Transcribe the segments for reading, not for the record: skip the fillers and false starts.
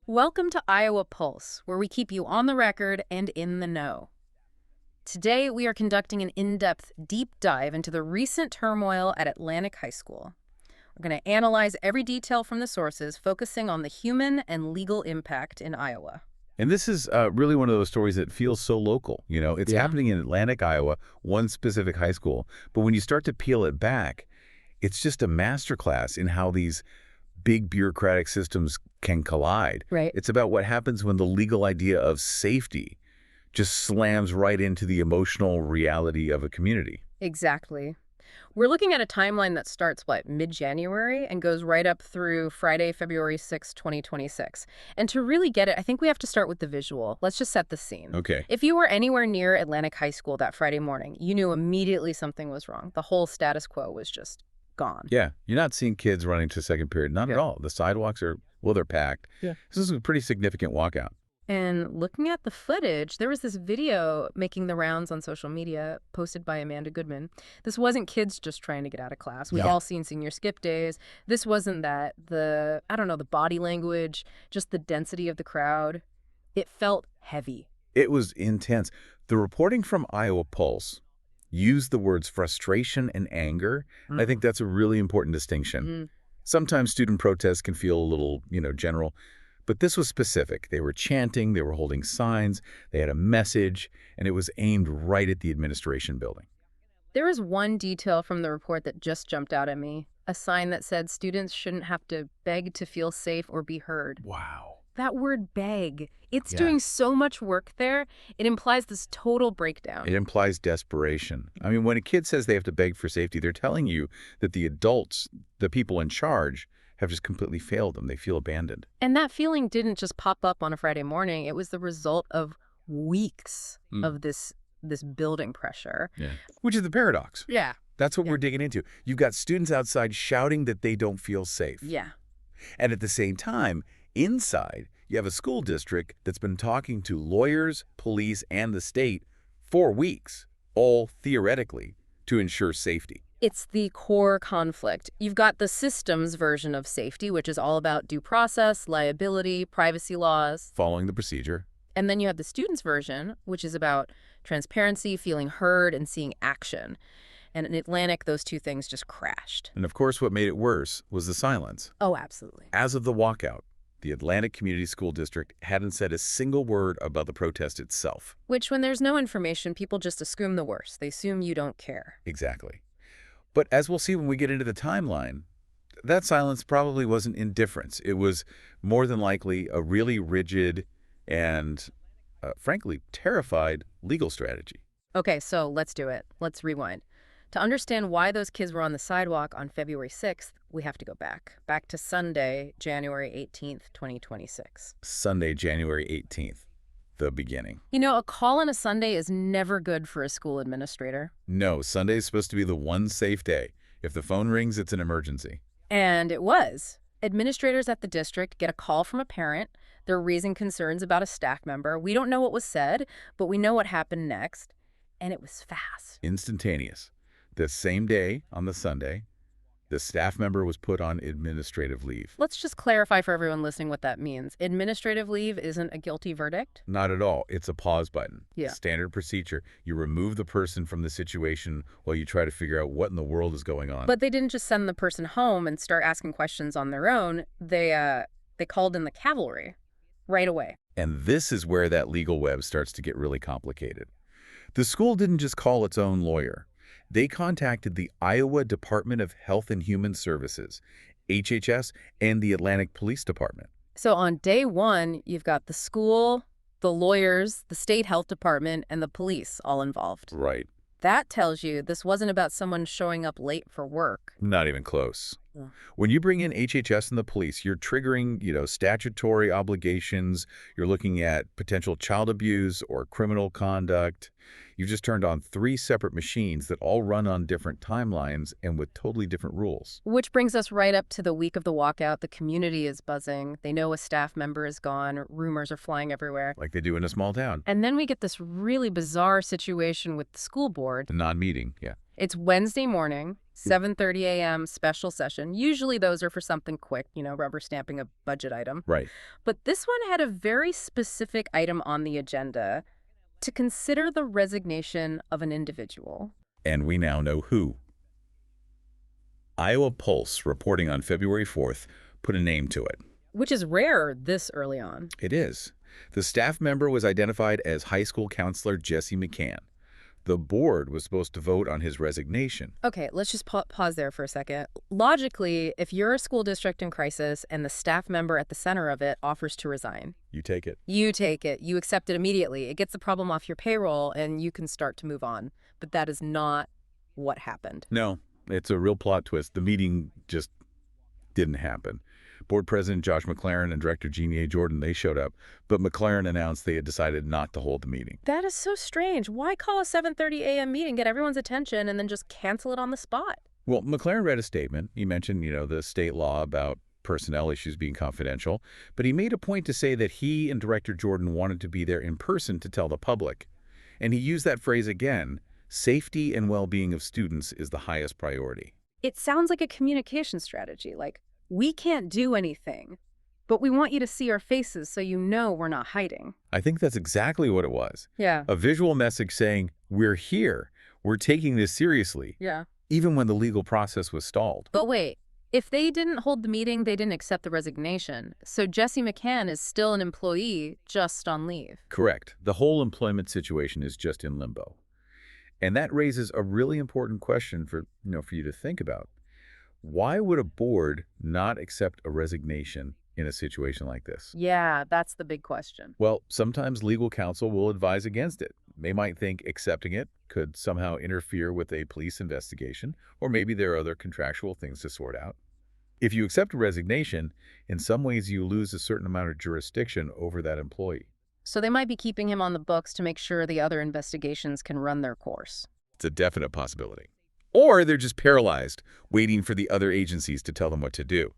Welcome to Iowa Pulse, where we keep you on the record and in the know. Today, we are conducting an in-depth deep dive into the recent turmoil at Atlantic High School. We're going to analyze every detail from the sources, focusing on the human and legal impact in Iowa. And this is really one of those stories that feels so local. It's happening in Atlantic, Iowa, one specific high school. But when you start to peel it back, it's just a masterclass in how these big bureaucratic systems can collide. Right. It's about what happens when the legal idea of safety just slams right into the emotional reality of a community. Exactly. We're looking at a timeline that starts, mid-January and goes right up through Friday, February 6, 2026. And to really get it, I think we have to start with the visual. Let's just set the scene. Okay. If you were anywhere near Atlantic High School that Friday morning, you knew immediately something was wrong. The whole status quo was just gone. Yeah, you're not seeing kids running to second period. Not at all. The sidewalks are, they're packed. Yeah. This is a pretty significant walkout. And looking at the footage, there was this video making the rounds on social media posted by Amanda Goodman. This wasn't kids just trying to get out of class. We've all seen senior skip days. This wasn't that. The body language, just the density of the crowd. It felt heavy. It was intense. The reporting from Iowa Pulse used the words frustration and anger. I think that's a really important distinction. Sometimes student protests can feel a little, general. But this was specific. They were chanting, they were holding signs, they had a message, and it was aimed right at the administration building. There was one detail from the report that just jumped out at me. A sign that said students shouldn't have to beg to feel safe or be heard. Wow. That word beg, it's doing so much work there. It implies this total breakdown. It implies desperation. I mean, when a kid says they have to beg for safety, they're telling you that the adults, the people in charge, have just completely failed them. They feel abandoned. And that feeling didn't just pop up on a Friday morning. It was the result of weeks of this building pressure. Yeah. Which is the paradox. Yeah. That's what we're digging into. You've got students outside shouting that they don't feel safe. Yeah. And at the same time, inside, you have a school district that's been talking to lawyers, police, and the state for weeks, all theoretically, to ensure safety. It's the core conflict. You've got the systems version of safety, which is all about due process, liability, privacy laws. Following the procedure. And then you have the students version, which is about transparency, feeling heard, and seeing action. And in Atlantic, those two things just crashed. And of course, what made it worse was the silence. Oh, absolutely. As of the walkout, the Atlantic Community School District hadn't said a single word about the protest itself. Which, when there's no information, people just assume the worst. They assume you don't care. Exactly. But as we'll see when we get into the timeline, that silence probably wasn't indifference. It was more than likely a really rigid and, frankly, terrified legal strategy. Okay, so let's do it. Let's rewind. To understand why those kids were on the sidewalk on February 6th, we have to go back to Sunday, January 18th, 2026. Sunday, January 18th, the beginning. A call on a Sunday is never good for a school administrator. No, Sunday is supposed to be the one safe day. If the phone rings, it's an emergency. And it was. Administrators at the district get a call from a parent. They're raising concerns about a staff member. We don't know what was said, but we know what happened next. And it was fast. Instantaneous. The same day, on the Sunday, the staff member was put on administrative leave. Let's just clarify for everyone listening what that means. Administrative leave isn't a guilty verdict? Not at all. It's a pause button. Yeah. Standard procedure. You remove the person from the situation while you try to figure out what in the world is going on. But they didn't just send the person home and start asking questions on their own. They called in the cavalry right away. And this is where that legal web starts to get really complicated. The school didn't just call its own lawyer. They contacted the Iowa Department of Health and Human Services, HHS, and the Atlantic Police Department. So on day one, you've got the school, the lawyers, the state health department, and the police all involved. Right. That tells you this wasn't about someone showing up late for work. Not even close. Yeah. When you bring in HHS and the police, you're triggering, statutory obligations. You're looking at potential child abuse or criminal conduct. You've just turned on 3 separate machines that all run on different timelines and with totally different rules. Which brings us right up to the week of the walkout. The community is buzzing. They know a staff member is gone. Rumors are flying everywhere. Like they do in a small town. And then we get this really bizarre situation with the school board. The non-meeting, yeah. It's Wednesday morning, 7:30 a.m. special session. Usually those are for something quick, rubber stamping a budget item. Right. But this one had a very specific item on the agenda to consider the resignation of an individual. And we now know who. Iowa Pulse, reporting on February 4th, put a name to it. Which is rare this early on. It is. The staff member was identified as high school counselor Jesse McCann. The board was supposed to vote on his resignation. Okay, let's just pause there for a second. Logically, if you're a school district in crisis and the staff member at the center of it offers to resign, You take it. you take it. You accept it immediately. It gets the problem off your payroll and you can start to move on. But that is not what happened. No, it's a real plot twist. The meeting just didn't happen. Board President Josh McLaren and Director Jeannie A. Jordan, they showed up, but McLaren announced they had decided not to hold the meeting. That is so strange. Why call a 7:30 a.m. meeting, get everyone's attention, and then just cancel it on the spot? Well, McLaren read a statement. He mentioned, the state law about personnel issues being confidential, but he made a point to say that he and Director Jordan wanted to be there in person to tell the public. And he used that phrase again, safety and well-being of students is the highest priority. It sounds like a communication strategy, like, we can't do anything, but we want you to see our faces so you know we're not hiding. I think that's exactly what it was. Yeah. A visual message saying, we're here, we're taking this seriously, Yeah. even when the legal process was stalled. But wait, if they didn't hold the meeting, they didn't accept the resignation. So Jesse McCann is still an employee, just on leave. Correct. The whole employment situation is just in limbo. And that raises a really important question for you to think about. Why would a board not accept a resignation in a situation like this? Yeah, that's the big question. Well, sometimes legal counsel will advise against it. They might think accepting it could somehow interfere with a police investigation, or maybe there are other contractual things to sort out. If you accept a resignation, in some ways you lose a certain amount of jurisdiction over that employee. So they might be keeping him on the books to make sure the other investigations can run their course. It's a definite possibility. Or they're just paralyzed, waiting for the other agencies to tell them what to do.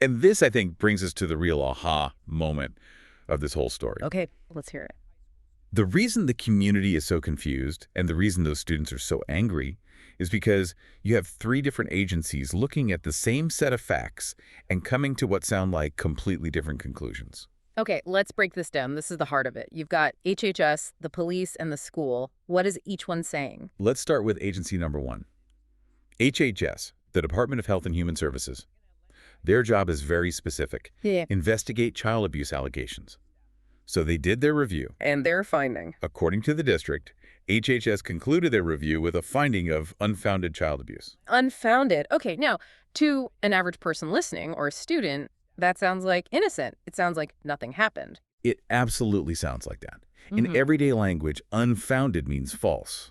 And this, I think, brings us to the real aha moment of this whole story. Okay, let's hear it. The reason the community is so confused and the reason those students are so angry is because you have three different agencies looking at the same set of facts and coming to what sound like completely different conclusions. Okay, let's break this down. This is the heart of it. You've got HHS, the police, and the school. What is each one saying? Let's start with agency number one. HHS, the Department of Health and Human Services. Their job is very specific. Yeah. Investigate child abuse allegations. So they did their review. And their finding. According to the district, HHS concluded their review with a finding of unfounded child abuse. Unfounded. Okay, now, to an average person listening or a student, that sounds like innocent. It sounds like nothing happened. It absolutely sounds like that. In everyday language, unfounded means false.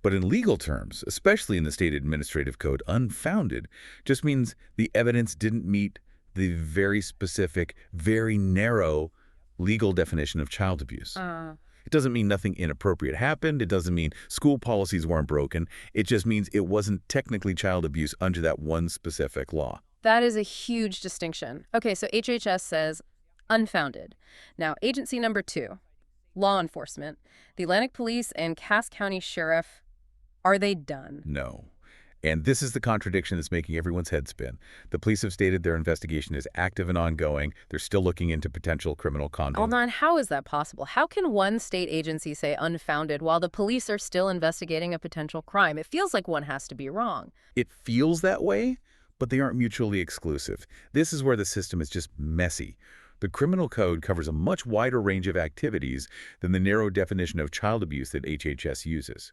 But in legal terms, especially in the state administrative code, unfounded just means the evidence didn't meet the very specific, very narrow legal definition of child abuse. It doesn't mean nothing inappropriate happened. It doesn't mean school policies weren't broken. It just means it wasn't technically child abuse under that one specific law. That is a huge distinction. Okay, so HHS says unfounded. Now, agency number two, law enforcement. The Atlantic Police and Cass County Sheriff, are they done? No. And this is the contradiction that's making everyone's head spin. The police have stated their investigation is active and ongoing. They're still looking into potential criminal conduct. Hold on, how is that possible? How can one state agency say unfounded while the police are still investigating a potential crime? It feels like one has to be wrong. It feels that way, but they aren't mutually exclusive. This is where the system is just messy. The criminal code covers a much wider range of activities than the narrow definition of child abuse that HHS uses.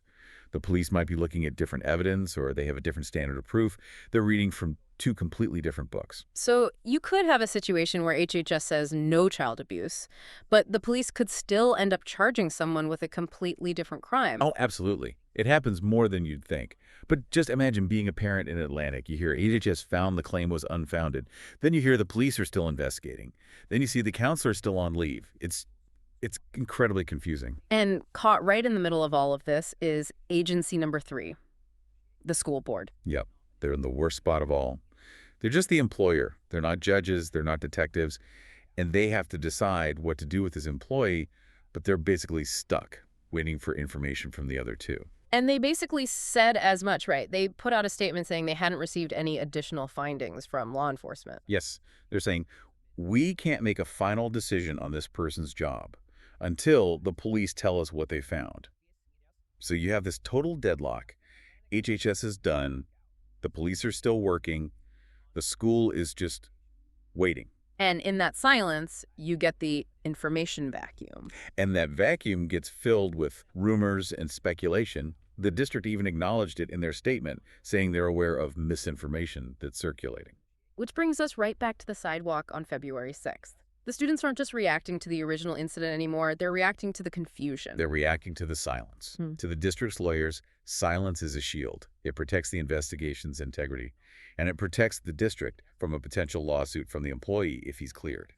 The police might be looking at different evidence, or they have a different standard of proof. They're reading from two completely different books. So you could have a situation where HHS says no child abuse, but the police could still end up charging someone with a completely different crime. Oh, absolutely. It happens more than you'd think. But just imagine being a parent in Atlantic. You hear HHS found the claim was unfounded. Then you hear the police are still investigating. Then you see the counselor still on leave. It's incredibly confusing. And caught right in the middle of all of this is agency number three, the school board. Yep. They're in the worst spot of all. They're just the employer. They're not judges. They're not detectives. And they have to decide what to do with this employee, but they're basically stuck waiting for information from the other two. And they basically said as much, right? They put out a statement saying they hadn't received any additional findings from law enforcement. Yes, they're saying, we can't make a final decision on this person's job until the police tell us what they found. So you have this total deadlock. HHS is done. The police are still working. The school is just waiting. And in that silence, you get the information vacuum. And that vacuum gets filled with rumors and speculation. The district even acknowledged it in their statement, saying they're aware of misinformation that's circulating. Which brings us right back to the sidewalk on February 6th. The students aren't just reacting to the original incident anymore, they're reacting to the confusion. They're reacting to the silence. To the district's lawyers, silence is a shield. It protects the investigation's integrity, and it protects the district from a potential lawsuit from the employee if he's cleared.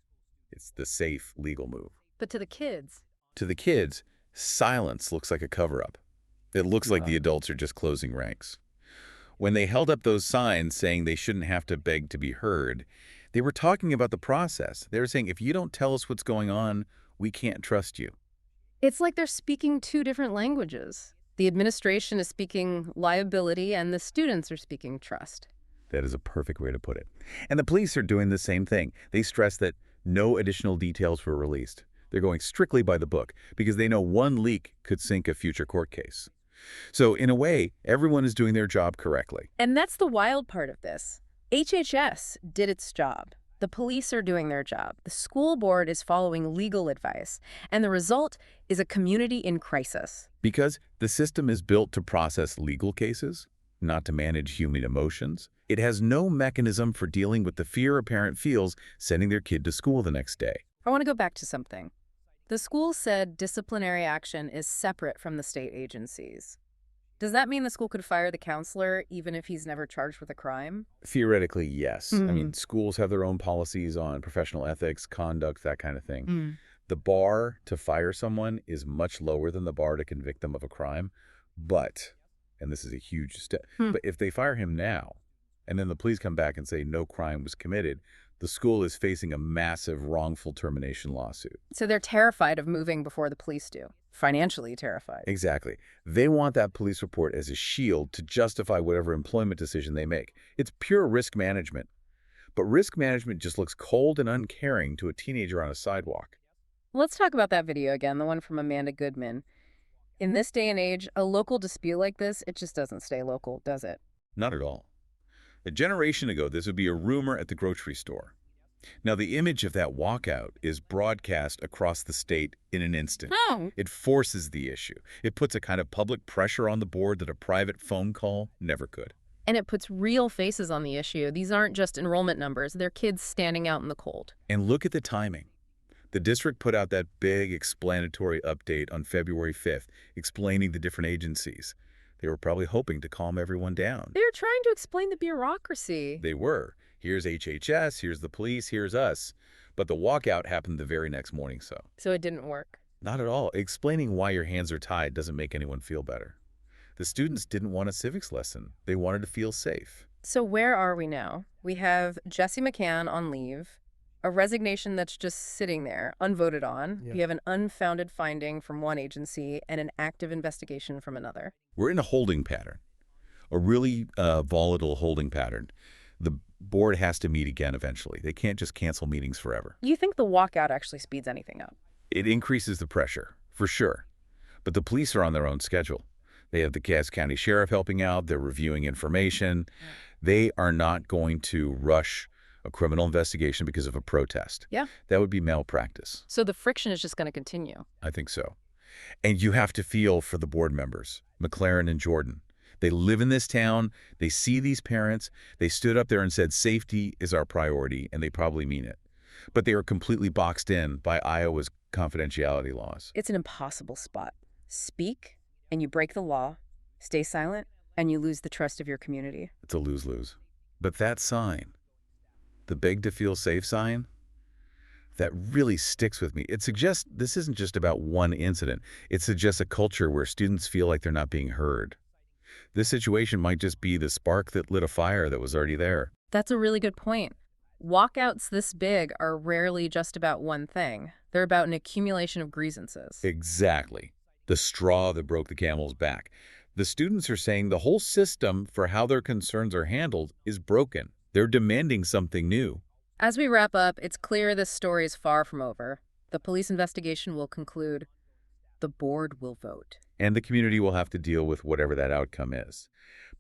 It's the safe legal move. But to the kids, silence looks like a cover-up. It looks like the adults are just closing ranks. When they held up those signs saying they shouldn't have to beg to be heard, they were talking about the process. They were saying, if you don't tell us what's going on, we can't trust you. it's like they're speaking two different languages. The administration is speaking liability and the students are speaking trust. That is a perfect way to put it. And the police are doing the same thing. They stress that no additional details were released. They're going strictly by the book because they know one leak could sink a future court case. So in a way, everyone is doing their job correctly. And that's the wild part of this. HHS did its job. The police are doing their job. The school board is following legal advice. And the result is a community in crisis. Because the system is built to process legal cases, not to manage human emotions. It has no mechanism for dealing with the fear a parent feels sending their kid to school the next day. I want to go back to something. The school said disciplinary action is separate from the state agencies. Does that mean the school could fire the counselor even if he's never charged with a crime? Theoretically, yes. I mean, schools have their own policies on professional ethics, conduct, that kind of thing. The bar to fire someone is much lower than the bar to convict them of a crime. But, and this is a huge step, but if they fire him now, and then the police come back and say no crime was committed, the school is facing a massive wrongful termination lawsuit. So they're terrified of moving before the police do. Financially terrified. Exactly. They want that police report as a shield to justify whatever employment decision they make. It's pure risk management. But risk management just looks cold and uncaring to a teenager on a sidewalk. Let's talk about that video again, the one from Amanda Goodman. In this day and age, a local dispute like this, it just doesn't stay local, does it? Not at all. A generation ago, this would be a rumor at the grocery store. Now, the image of that walkout is broadcast across the state in an instant. Oh. It forces the issue. It puts a kind of public pressure on the board that a private phone call never could. And it puts real faces on the issue. These aren't just enrollment numbers. They're kids standing out in the cold. And look at the timing. The district put out that big explanatory update on February 5th, explaining the different agencies. They were probably hoping to calm everyone down. They were trying to explain the bureaucracy. They were. Here's HHS, here's the police, here's us. But the walkout happened the very next morning, so. So it didn't work. Not at all. Explaining why your hands are tied doesn't make anyone feel better. The students didn't want a civics lesson. They wanted to feel safe. So where are we now? We have Jesse McCann on leave, a resignation that's just sitting there, unvoted on. Yeah. We have an unfounded finding from one agency and an active investigation from another. We're in a holding pattern, a really volatile holding pattern. The board has to meet again eventually. They can't just cancel meetings forever. You think the walkout actually speeds anything up? It increases the pressure, for sure. But the police are on their own schedule. They have the Cass County Sheriff helping out. They're reviewing information. They are not going to rush a criminal investigation because of a protest. Yeah. That would be malpractice. So the friction is just going to continue. I think so. And you have to feel for the board members, McLaren and Jordan. They live in this town. They see these parents. They stood up there and said, safety is our priority, and they probably mean it. But they are completely boxed in by Iowa's confidentiality laws. It's an impossible spot. Speak, and you break the law. Stay silent, and you lose the trust of your community. It's a lose-lose. But that sign, the beg to feel safe sign, that really sticks with me. It suggests this isn't just about one incident. It suggests a culture where students feel like they're not being heard. This situation might just be the spark that lit a fire that was already there. That's a really good point. Walkouts this big are rarely just about one thing. They're about an accumulation of grievances. Exactly. The straw that broke the camel's back. The students are saying the whole system for how their concerns are handled is broken. They're demanding something new. As we wrap up, it's clear this story is far from over. The police investigation will conclude. The board will vote. And the community will have to deal with whatever that outcome is.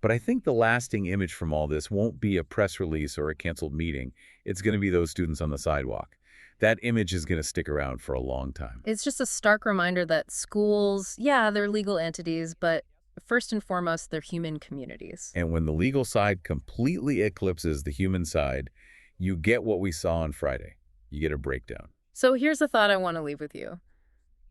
But I think the lasting image from all this won't be a press release or a canceled meeting. It's going to be those students on the sidewalk. That image is going to stick around for a long time. It's just a stark reminder that schools, yeah, they're legal entities, but first and foremost, they're human communities. And when the legal side completely eclipses the human side, you get what we saw on Friday. You get a breakdown. So here's a thought I want to leave with you.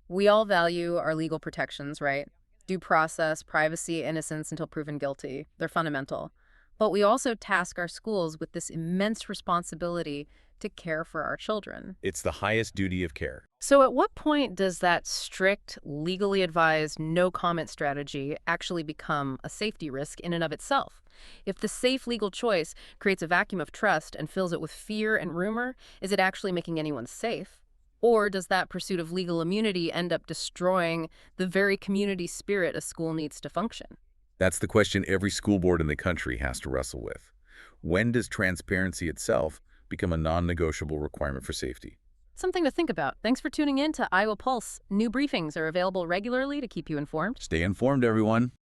We all value our legal protections, right? Due process, privacy, innocence until proven guilty. They're fundamental. But we also task our schools with this immense responsibility to care for our children. It's the highest duty of care. So at what point does that strict, legally advised, no-comment strategy actually become a safety risk in and of itself? If the safe legal choice creates a vacuum of trust and fills it with fear and rumor, is it actually making anyone safe? Or does that pursuit of legal immunity end up destroying the very community spirit a school needs to function? That's the question every school board in the country has to wrestle with. When does transparency itself become a non-negotiable requirement for safety? Something to think about. Thanks for tuning in to Iowa Pulse. New briefings are available regularly to keep you informed. Stay informed, everyone.